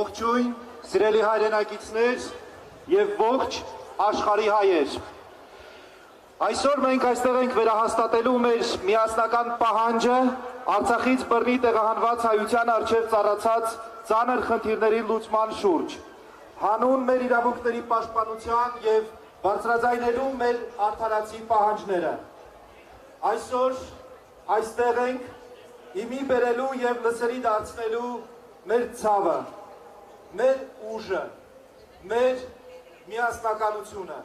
Ողջույն, սիրելի հայրենակիցներ եւ ողջ աշխարհի հայեր։ Այսօր մենք այստեղ ենք վերահաստատելու մեր միասնական պահանջը Արցախից բռնի տեղահանված հայության առջև ծառացած ծանր խնդիրների լուծման շուրջ։ Հանուն մեր իրավունքների պաշտպանության եւ բարձրաձայնելու մեր արդարացի պահանջները։ Այսօր այստեղ ենք իմի բերելու եւ լսելի դարձնելու մեր ցավը, մեր ուժը, մեր միասնականությունը։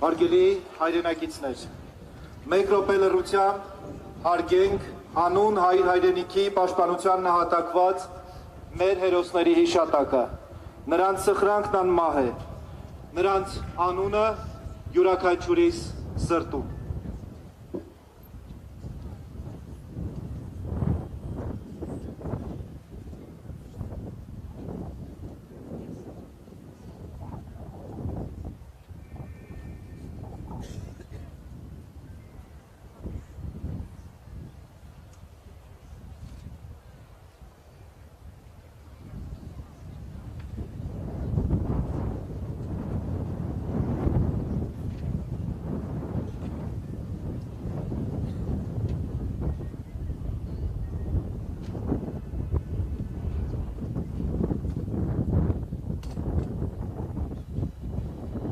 Հարգելի հայրենակիցներ, մեկ րոպե լռությամբ հարգենք հանուն հայր հայրենիքի պաշտպանության նահատակված մեր հերոսների հիշատակը, նրանց սխրանքն անմահ է, նրանց անունը յուրաքանչյուրիս սրտում։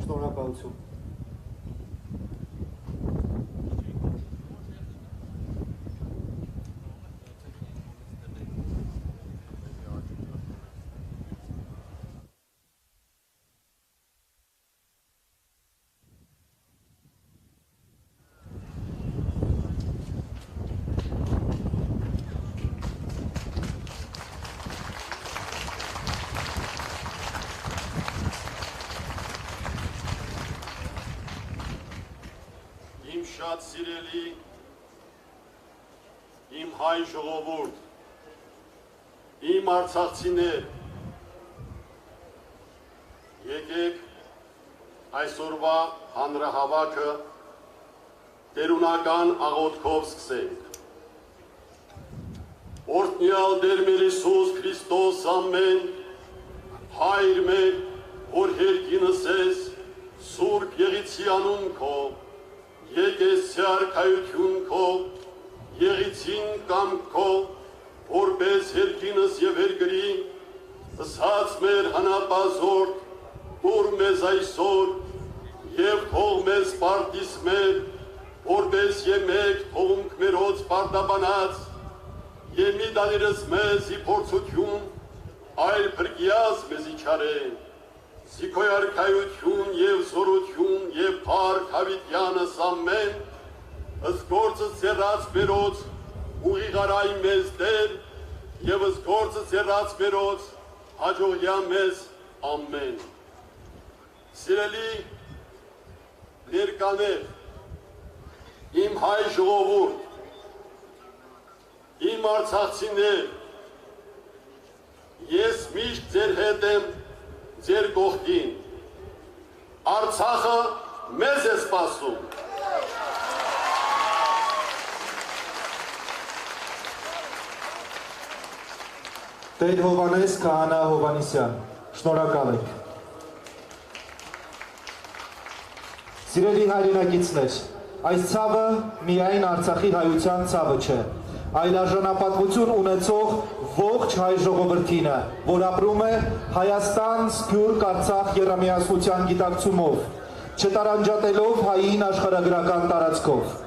Շնորհակալություն։ Շատ սիրելի իմ հայ ժողովուրդ, իմ արցախցիներ, եկեք այսօրվա հանրահավաքը տերունական աղոթքով սկսենք։ Օրհնյալ Տեր մեր Հիսուս Քրիստոս ամեն, Հայր մեր, որ երկինս ես, Սուրբ Եղիցի անուն քո, եկես արքայություն քո, եղիցին կամ քո, որպես երկինս և երկրի, ըսած մեր հանապազորդ, դուր մեզ այսօր, և թող մեզ պարտիս մեր, որպես եմեք թողունք մերոց պարտաբանած, և մի դանիրս մեզ ի փորձություն, այլ փրկիաս մեզ իչարեն, Սիքոյ արքայություն և զորություն և փառք հավիտյանս ամեն, ըստ գործը ձեռած մերոց ուղիղարայ մեզ Տեր և ըստ գործը ձեռած մերոց հաջողյա մեզ ամեն։ Սիրելի ներկաներ, իմ հայ ժողովուրդ, իմ արցախցիներ, ես միշտ ձեր հետ եմ ձեր կողքին, Արցախը մեզ է սպասում։ Տեր Հովհաննես Քահանա Հովհաննիսյան, շնորհակալ ենք։ Սիրելի հայրենակիցներ, այս ցավը միայն Արցախի հայության ցավը չէ, այլ արժանապատվություն ունեցող ողջ հայ ժողովրդինը, որ ապրում է Հայաստան, Սփյուռք, Արցախ եռամիասնության գիտակցումով, չտարանջատելով հային աշխարհագրական տարածքով։